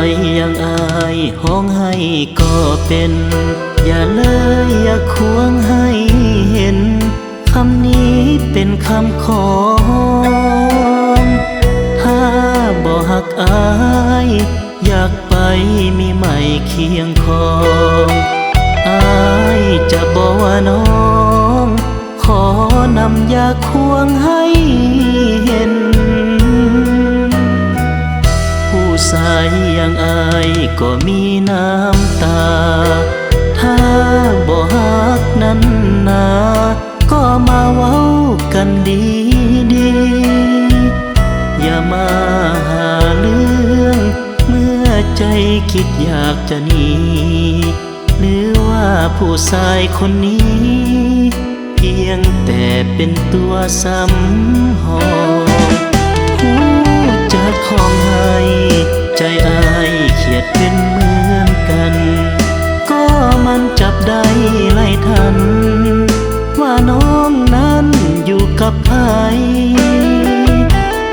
ายอย่างอายห้องให้ก็เป็นอย่าเลยอย่าควงให้เห็นคำนี้เป็นคำขอถ้าบ่หักอายอยากไปมีใหม่เคียงคองอายจะบอกว่าน้องขอนำยาควงให้เห็นผู้ชายอย่างอายก็มีน้ำตาถ้าบ่ฮักนั้นนาก็มาเว้ากันดีดีอย่ามาหาเรื่องเมื่อใจคิดอยากจะหนีหรือว่าผู้ชายคนนี้เพียงแต่เป็นตัวสำหองผู้จะของให้ใจอายเขียดเป็นเหมือนกันก็มันจับได้ไล่ทันว่าน้องนั้นอยู่กับใคร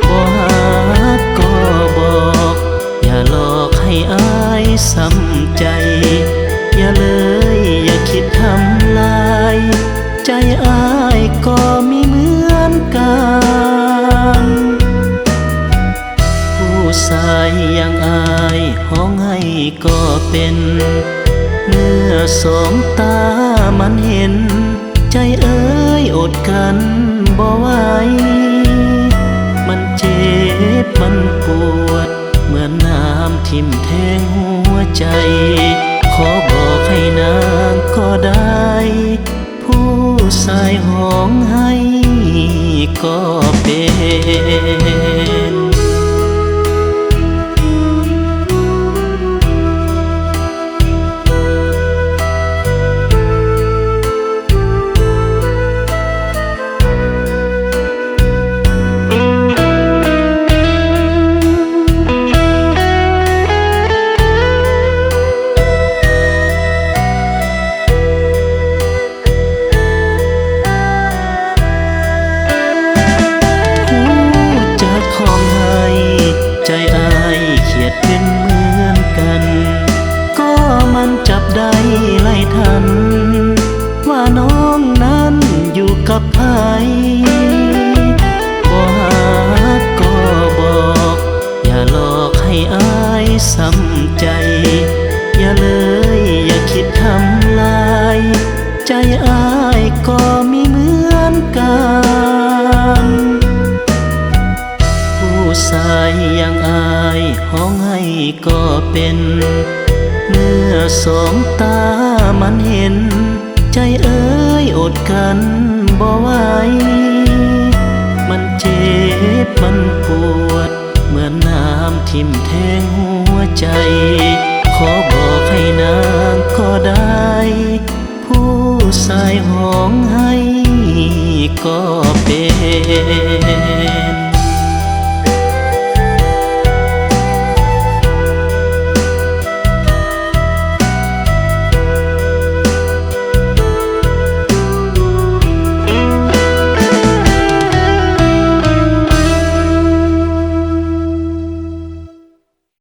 บ่ฮักก็บอกอย่าหลอกให้อายซ้ำใจอย่าเลยอย่าคิดทำลายใจอายก็มีเหมือนกันผู้ชายอย่างอายห้องให้ก็เป็นเมื่อสองตามันเห็นใจเอ้ยอดกันบ่ไหวมันเจ็บมันปวดเหมือนน้ำทิ่มแทงหัวใจขอบอกให้นางก็ได้ผู้ชายห้องให้ก็เป็นใจอายเขียดเป็นเหมือนกันก็มันจับได้ไล่ทันว่าน้องนั้นอยู่กับใครบ่ฮักก็บอกอย่าหลอกให้อายซ้ำใจอย่าเลยอย่าคิดทำลายใจอายก็มีเหมือนกันผู้ชายอย่างอายห้องให้ก็เป็นเมื่อสองตามันเห็นใจเอ้ยอดกันบ่ไหวมันเจ็บมันปวดเหมือนน้ำทิ่มแทงหัวใจขอบอกให้นางก็ได้ผู้ชายห้องให้ก็เป็น